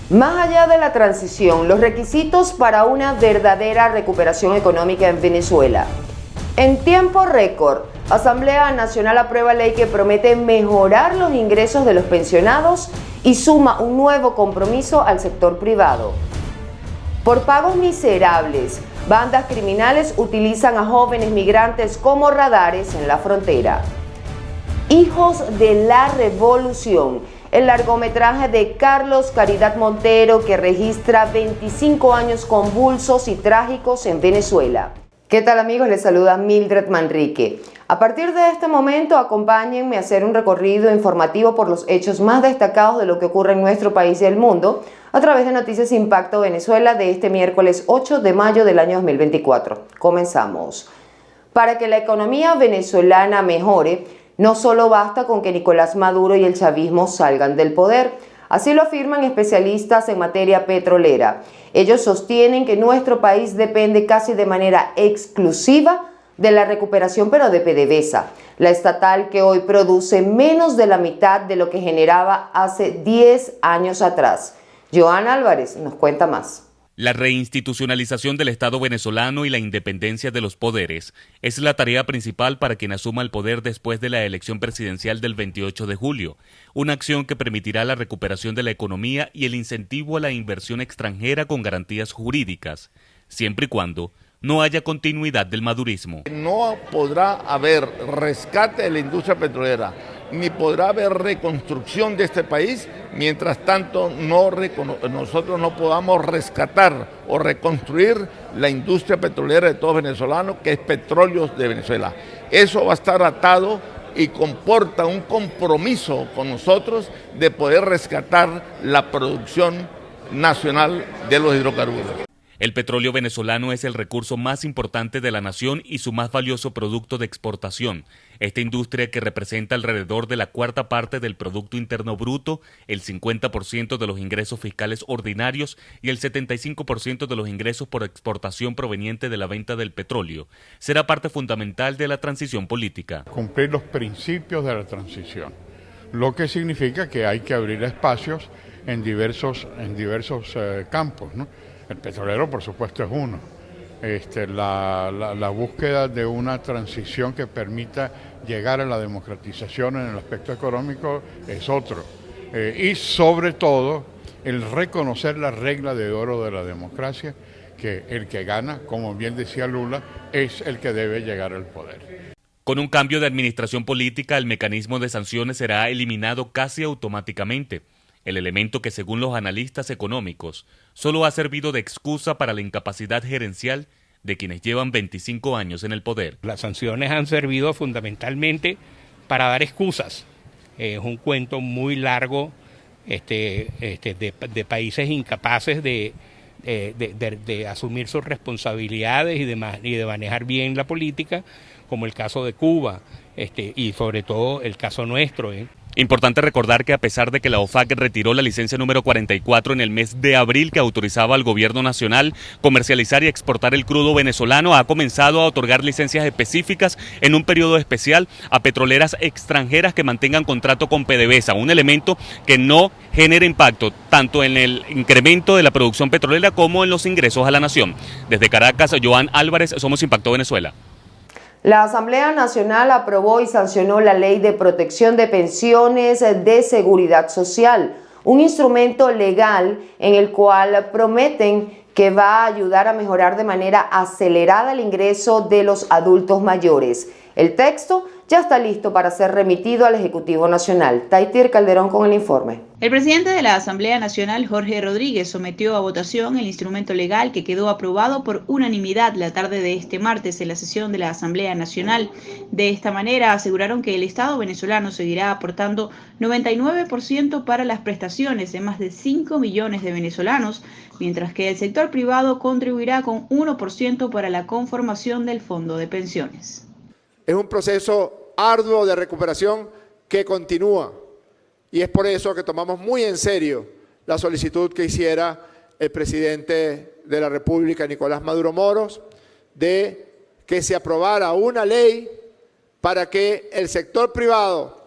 Más allá de la transición, los requisitos para una verdadera recuperación económica en Venezuela. En tiempo récord, Asamblea Nacional aprueba ley que promete mejorar los ingresos de los pensionados y suma un nuevo compromiso al sector privado. Por pagos miserables, bandas criminales utilizan a jóvenes migrantes como radares en la frontera. Hijos de la Revolución, el largometraje de Carlos Caridad Montero que registra 25 años convulsos y trágicos en Venezuela. ¿Qué tal, amigos? Les saluda Mildred Manrique. A partir de este momento, acompáñenme a hacer un recorrido informativo por los hechos más destacados de lo que ocurre en nuestro país y el mundo a través de Noticias Impacto Venezuela de este miércoles 8 de mayo del año 2024. Comenzamos. Para que la economía venezolana mejore, no solo basta con que Nicolás Maduro y el chavismo salgan del poder. Así lo afirman especialistas en materia petrolera. Ellos sostienen que nuestro país depende casi de manera exclusiva de la recuperación, pero de PDVSA, la estatal que hoy produce menos de la mitad de lo que generaba hace 10 años atrás. Joan Álvarez nos cuenta más. La reinstitucionalización del Estado venezolano y la independencia de los poderes es la tarea principal para quien asuma el poder después de la elección presidencial del 28 de julio, una acción que permitirá la recuperación de la economía y el incentivo a la inversión extranjera con garantías jurídicas, siempre y cuando no haya continuidad del madurismo. No podrá haber rescate de la industria petrolera, ni podrá haber reconstrucción de este país mientras tanto nosotros no podamos rescatar o reconstruir la industria petrolera de todos venezolanos, que es Petróleos de Venezuela. Eso va a estar atado y comporta un compromiso con nosotros de poder rescatar la producción nacional de los hidrocarburos. El petróleo venezolano es el recurso más importante de la nación y su más valioso producto de exportación. Esta industria, que representa alrededor de la cuarta parte del Producto Interno Bruto, el 50% de los ingresos fiscales ordinarios y el 75% de los ingresos por exportación proveniente de la venta del petróleo, será parte fundamental de la transición política. Cumplir los principios de la transición, lo que significa que hay que abrir espacios en diversos campos, ¿no? El petrolero, por supuesto, es uno. La búsqueda de una transición que permita llegar a la democratización en el aspecto económico es otro. Y sobre todo, el reconocer la regla de oro de la democracia, que el que gana, como bien decía Lula, es el que debe llegar al poder. Con un cambio de administración política, el mecanismo de sanciones será eliminado casi automáticamente. El elemento que, según los analistas económicos, solo ha servido de excusa para la incapacidad gerencial de quienes llevan 25 años en el poder. Las sanciones han servido fundamentalmente para dar excusas. Es un cuento muy largo de países incapaces de asumir sus responsabilidades y de manejar bien la política, como el caso de Cuba y sobre todo el caso nuestro. Importante recordar que, a pesar de que la OFAC retiró la licencia número 44 en el mes de abril que autorizaba al gobierno nacional comercializar y exportar el crudo venezolano, ha comenzado a otorgar licencias específicas en un periodo especial a petroleras extranjeras que mantengan contrato con PDVSA, un elemento que no genera impacto tanto en el incremento de la producción petrolera como en los ingresos a la nación. Desde Caracas, Joan Álvarez, Somos Impacto Venezuela. La Asamblea Nacional aprobó y sancionó la Ley de Protección de Pensiones de Seguridad Social, un instrumento legal en el cual prometen que va a ayudar a mejorar de manera acelerada el ingreso de los adultos mayores. El texto ya está listo para ser remitido al Ejecutivo Nacional. Taitir Calderón con el informe. El presidente de la Asamblea Nacional, Jorge Rodríguez, sometió a votación el instrumento legal que quedó aprobado por unanimidad la tarde de este martes en la sesión de la Asamblea Nacional. De esta manera aseguraron que el Estado venezolano seguirá aportando 99% para las prestaciones de más de 5 millones de venezolanos, mientras que el sector privado contribuirá con 1% para la conformación del fondo de pensiones. Es un proceso arduo de recuperación que continúa y es por eso que tomamos muy en serio la solicitud que hiciera el presidente de la República, Nicolás Maduro Moros, de que se aprobara una ley para que el sector privado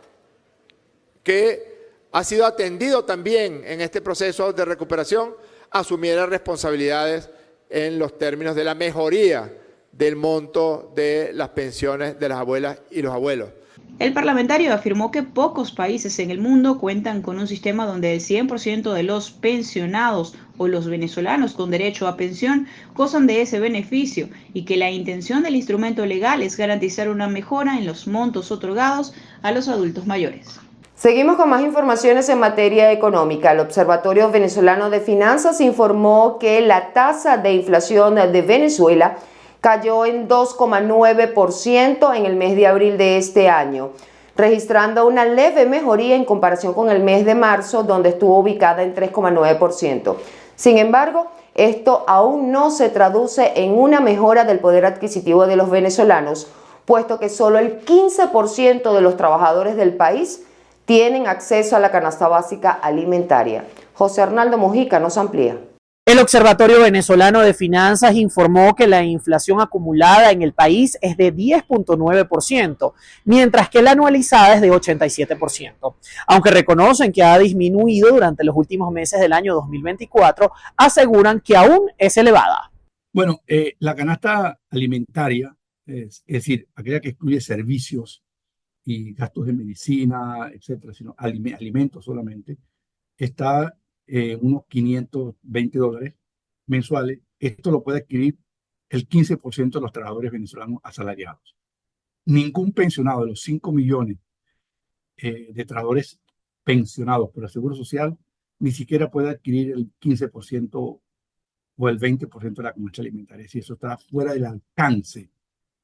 que ha sido atendido también en este proceso de recuperación, asumiera responsabilidades en los términos de la mejoría del monto de las pensiones de las abuelas y los abuelos. El parlamentario afirmó que pocos países en el mundo cuentan con un sistema donde el 100% de los pensionados o los venezolanos con derecho a pensión gozan de ese beneficio y que la intención del instrumento legal es garantizar una mejora en los montos otorgados a los adultos mayores. Seguimos con más informaciones en materia económica. El Observatorio Venezolano de Finanzas informó que la tasa de inflación de Venezuela cayó en 2,9% en el mes de abril de este año, registrando una leve mejoría en comparación con el mes de marzo, donde estuvo ubicada en 3,9%. Sin embargo, esto aún no se traduce en una mejora del poder adquisitivo de los venezolanos, puesto que solo el 15% de los trabajadores del país tienen acceso a la canasta básica alimentaria. José Arnaldo Mujica nos amplía. El Observatorio Venezolano de Finanzas informó que la inflación acumulada en el país es de 10,9%, mientras que la anualizada es de 87%. Aunque reconocen que ha disminuido durante los últimos meses del año 2024, aseguran que aún es elevada. Bueno, la canasta alimentaria, es decir, aquella que excluye servicios y gastos de medicina, etcétera, sino alimentos solamente, está unos $520 mensuales. Esto lo puede adquirir el 15% de los trabajadores venezolanos asalariados. Ningún pensionado de los 5 millones de trabajadores pensionados por el Seguro Social ni siquiera puede adquirir el 15% o el 20% de la canasta alimentaria. Si eso está fuera del alcance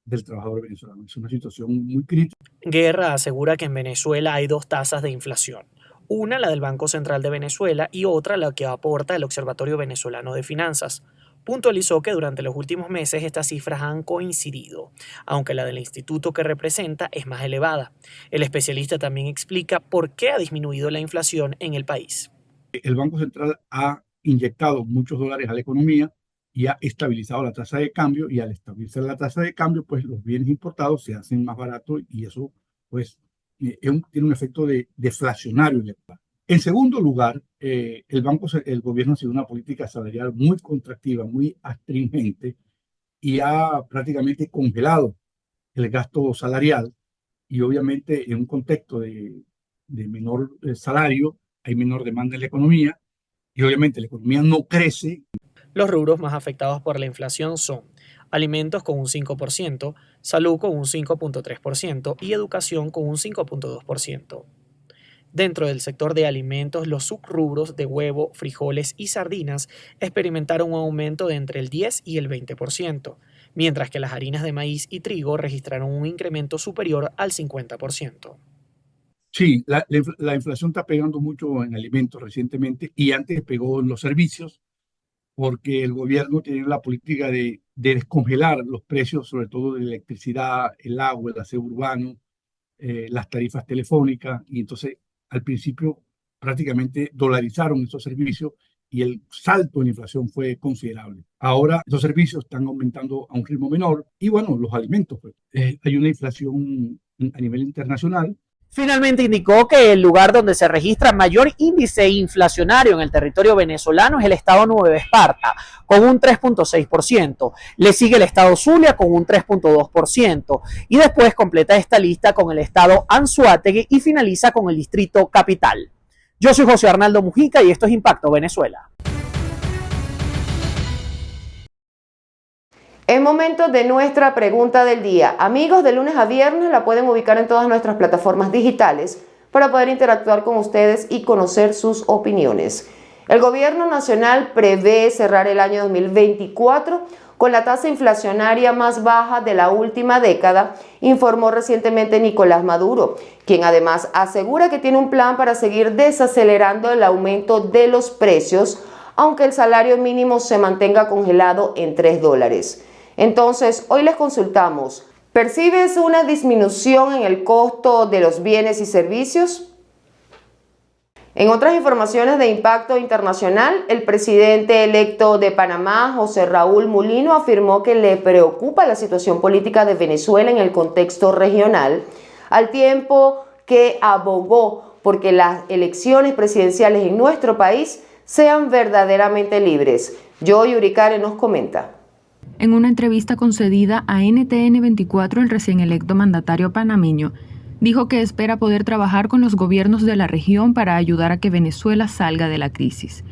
del trabajador venezolano. Es una situación muy crítica. Guerra asegura que en Venezuela hay dos tasas de inflación. Una, la del Banco Central de Venezuela, y otra, la que aporta el Observatorio Venezolano de Finanzas. Puntualizó que durante los últimos meses estas cifras han coincidido, aunque la del instituto que representa es más elevada. El especialista también explica por qué ha disminuido la inflación en el país. El Banco Central ha inyectado muchos dólares a la economía y ha estabilizado la tasa de cambio, y al estabilizar la tasa de cambio, pues los bienes importados se hacen más baratos y eso pues tiene un efecto deflacionario. En segundo lugar, el gobierno ha sido una política salarial muy contractiva, muy astringente, y ha prácticamente congelado el gasto salarial, y obviamente en un contexto de menor salario hay menor demanda en la economía y obviamente la economía no crece. Los rubros más afectados por la inflación son alimentos con un 5%, salud con un 5,3% y educación con un 5,2%. Dentro del sector de alimentos, los subrubros de huevo, frijoles y sardinas experimentaron un aumento de entre el 10 y el 20%, mientras que las harinas de maíz y trigo registraron un incremento superior al 50%. Sí, la inflación está pegando mucho en alimentos recientemente y antes pegó en los servicios, porque el gobierno tiene la política de descongelar los precios, sobre todo de la electricidad, el agua, el aseo urbano, las tarifas telefónicas, y entonces al principio prácticamente dolarizaron esos servicios y el salto en inflación fue considerable. Ahora esos servicios están aumentando a un ritmo menor y bueno, los alimentos, pues, hay una inflación a nivel internacional. Finalmente indicó que el lugar donde se registra mayor índice inflacionario en el territorio venezolano es el estado Nueva Esparta, con un 3,6%. Le sigue el estado Zulia con un 3,2%. Y después completa esta lista con el estado Anzoátegui y finaliza con el distrito Capital. Yo soy José Arnaldo Mujica y esto es Impacto Venezuela. Es momento de nuestra pregunta del día. Amigos, de lunes a viernes la pueden ubicar en todas nuestras plataformas digitales para poder interactuar con ustedes y conocer sus opiniones. El gobierno nacional prevé cerrar el año 2024 con la tasa inflacionaria más baja de la última década, informó recientemente Nicolás Maduro, quien además asegura que tiene un plan para seguir desacelerando el aumento de los precios, aunque el salario mínimo se mantenga congelado en $3. Entonces, hoy les consultamos, ¿percibes una disminución en el costo de los bienes y servicios? En otras informaciones de impacto internacional, el presidente electo de Panamá, José Raúl Mulino, afirmó que le preocupa la situación política de Venezuela en el contexto regional, al tiempo que abogó porque las elecciones presidenciales en nuestro país sean verdaderamente libres. Joy Uricare nos comenta. En una entrevista concedida a NTN 24, el recién electo mandatario panameño dijo que espera poder trabajar con los gobiernos de la región para ayudar a que Venezuela salga de la crisis.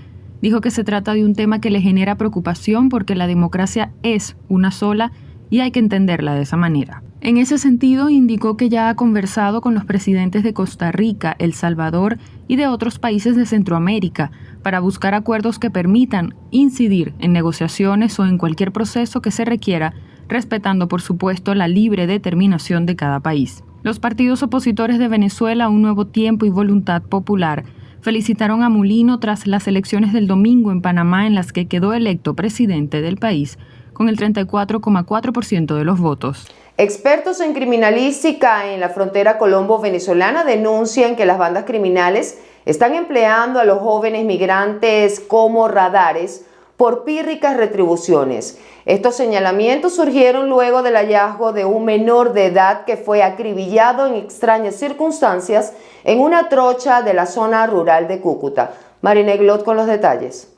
Dijo que se trata de un tema que le genera preocupación porque la democracia es una sola y hay que entenderla de esa manera. En ese sentido, indicó que ya ha conversado con los presidentes de Costa Rica, El Salvador y de otros países de Centroamérica para buscar acuerdos que permitan incidir en negociaciones o en cualquier proceso que se requiera, respetando, por supuesto, la libre determinación de cada país. Los partidos opositores de Venezuela, Un Nuevo Tiempo y Voluntad Popular, felicitaron a Mulino tras las elecciones del domingo en Panamá, en las que quedó electo presidente del país con el 34,4% de los votos. Expertos en criminalística en la frontera colombo-venezolana denuncian que las bandas criminales están empleando a los jóvenes migrantes como radares por pírricas retribuciones. Estos señalamientos surgieron luego del hallazgo de un menor de edad que fue acribillado en extrañas circunstancias en una trocha de la zona rural de Cúcuta. Marina Glot con los detalles.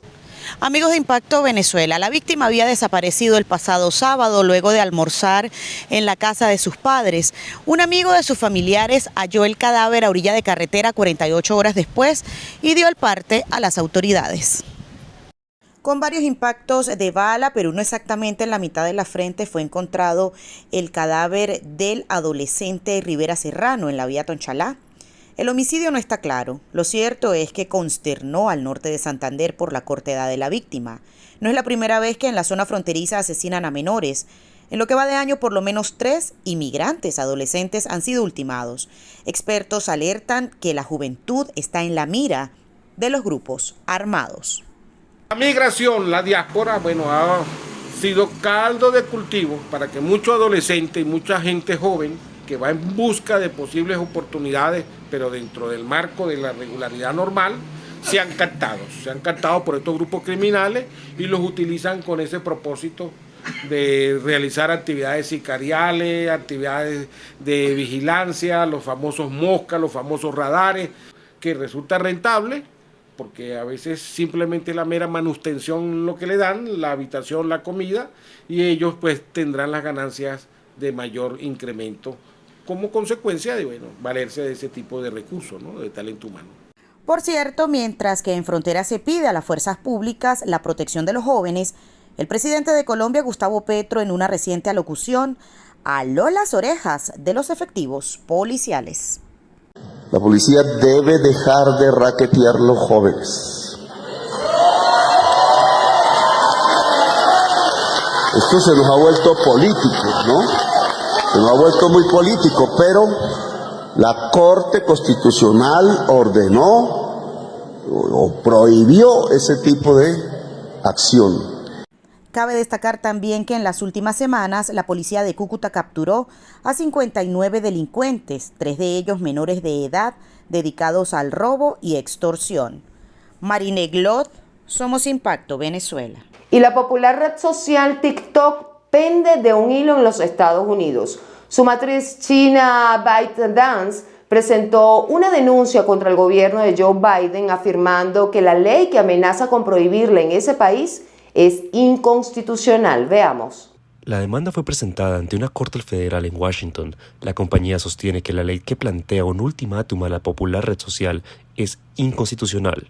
Amigos de Impacto Venezuela, la víctima había desaparecido el pasado sábado luego de almorzar en la casa de sus padres. Un amigo de sus familiares halló el cadáver a orilla de carretera 48 horas después y dio el parte a las autoridades. Con varios impactos de bala, pero uno exactamente en la mitad de la frente, fue encontrado el cadáver del adolescente Rivera Serrano en la vía Tonchalá. El homicidio no está claro. Lo cierto es que consternó al norte de Santander por la corta edad de la víctima. No es la primera vez que en la zona fronteriza asesinan a menores. En lo que va de año, por lo menos 3 inmigrantes adolescentes han sido ultimados. Expertos alertan que la juventud está en la mira de los grupos armados. La migración, la diáspora, ha sido caldo de cultivo para que muchos adolescentes y mucha gente joven que va en busca de posibles oportunidades, pero dentro del marco de la regularidad normal, sean captados por estos grupos criminales y los utilizan con ese propósito de realizar actividades sicariales, actividades de vigilancia, los famosos moscas, los famosos radares, que resulta rentable, porque a veces simplemente la mera manutención lo que le dan, la habitación, la comida, y ellos pues tendrán las ganancias de mayor incremento como consecuencia de valerse de ese tipo de recursos, ¿no?, de talento humano. Por cierto, mientras que en frontera se pide a las fuerzas públicas la protección de los jóvenes, el presidente de Colombia, Gustavo Petro, en una reciente alocución, aló las orejas de los efectivos policiales. La policía debe dejar de raquetear los jóvenes. Esto se nos ha vuelto político, ¿no? Se nos ha vuelto muy político, pero la Corte Constitucional ordenó o prohibió ese tipo de acción. Cabe destacar también que en las últimas semanas la policía de Cúcuta capturó a 59 delincuentes, 3 de ellos menores de edad, dedicados al robo y extorsión. Marina Glot, Somos Impacto Venezuela. Y la popular red social TikTok pende de un hilo en los Estados Unidos. Su matriz china ByteDance presentó una denuncia contra el gobierno de Joe Biden afirmando que la ley que amenaza con prohibirla en ese país es inconstitucional. Veamos. La demanda fue presentada ante una corte federal en Washington. La compañía sostiene que la ley que plantea un ultimátum a la popular red social es inconstitucional.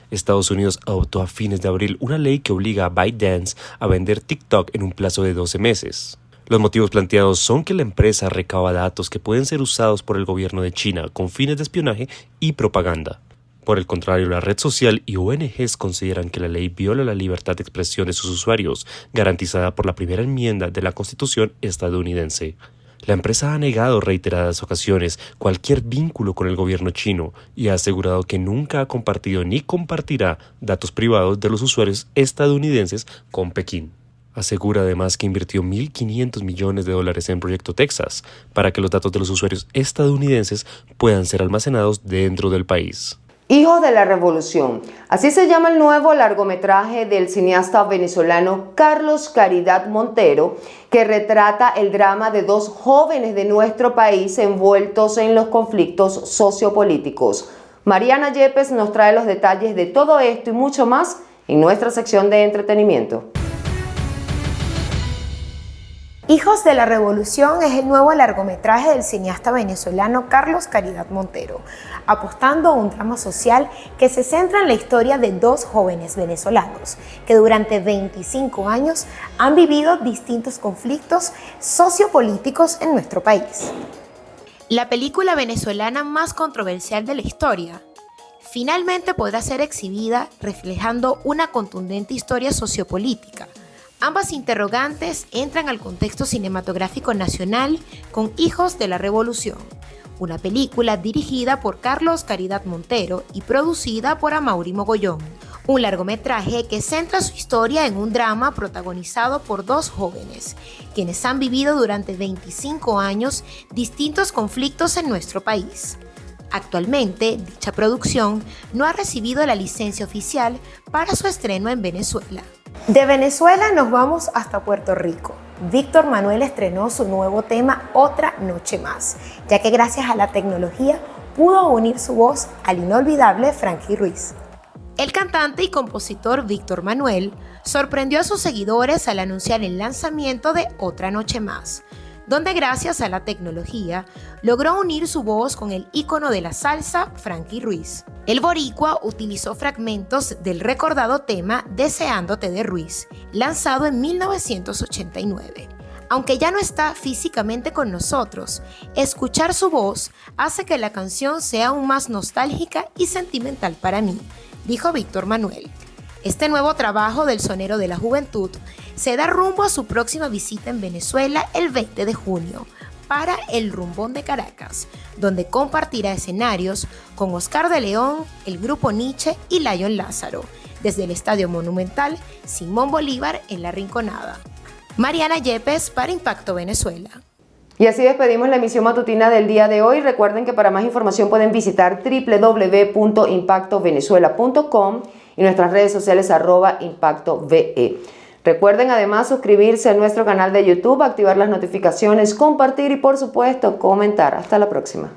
Estados Unidos adoptó a fines de abril una ley que obliga a ByteDance a vender TikTok en un plazo de 12 meses. Los motivos planteados son que la empresa recaba datos que pueden ser usados por el gobierno de China con fines de espionaje y propaganda. Por el contrario, la red social y ONGs consideran que la ley viola la libertad de expresión de sus usuarios, garantizada por la primera enmienda de la Constitución estadounidense. La empresa ha negado reiteradas ocasiones cualquier vínculo con el gobierno chino y ha asegurado que nunca ha compartido ni compartirá datos privados de los usuarios estadounidenses con Pekín. Asegura además que invirtió $1.500 millones en Proyecto Texas para que los datos de los usuarios estadounidenses puedan ser almacenados dentro del país. Hijos de la Revolución. Así se llama el nuevo largometraje del cineasta venezolano Carlos Caridad Montero, que retrata el drama de 2 jóvenes de nuestro país envueltos en los conflictos sociopolíticos. Mariana Yepes nos trae los detalles de todo esto y mucho más en nuestra sección de entretenimiento. Hijos de la Revolución es el nuevo largometraje del cineasta venezolano Carlos Caridad Montero, apostando a un drama social que se centra en la historia de dos jóvenes venezolanos que durante 25 años han vivido distintos conflictos sociopolíticos en nuestro país. La película venezolana más controversial de la historia finalmente podrá ser exhibida reflejando una contundente historia sociopolítica. Ambas interrogantes entran al contexto cinematográfico nacional con Hijos de la Revolución, una película dirigida por Carlos Caridad Montero y producida por Amaury Mogollón, un largometraje que centra su historia en un drama protagonizado por dos jóvenes, quienes han vivido durante 25 años distintos conflictos en nuestro país. Actualmente, dicha producción no ha recibido la licencia oficial para su estreno en Venezuela. De Venezuela nos vamos hasta Puerto Rico. Víctor Manuel estrenó su nuevo tema Otra Noche Más, ya que gracias a la tecnología pudo unir su voz al inolvidable Frankie Ruiz. El cantante y compositor Víctor Manuel sorprendió a sus seguidores al anunciar el lanzamiento de Otra Noche Más, donde gracias a la tecnología logró unir su voz con el ícono de la salsa, Frankie Ruiz. El boricua utilizó fragmentos del recordado tema Deseándote de Ruiz, lanzado en 1989. Aunque ya no está físicamente con nosotros, escuchar su voz hace que la canción sea aún más nostálgica y sentimental para mí, dijo Víctor Manuel. Este nuevo trabajo del sonero de la juventud se da rumbo a su próxima visita en Venezuela el 20 de junio para el Rumbón de Caracas, donde compartirá escenarios con Oscar de León, el grupo Nietzsche y Lion Lázaro, desde el Estadio Monumental Simón Bolívar en La Rinconada. Mariana Yepes para Impacto Venezuela. Y así despedimos la emisión matutina del día de hoy. Recuerden que para más información pueden visitar www.impactovenezuela.com y nuestras redes sociales @ImpactoVE. Recuerden además suscribirse a nuestro canal de YouTube, activar las notificaciones, compartir y por supuesto comentar. Hasta la próxima.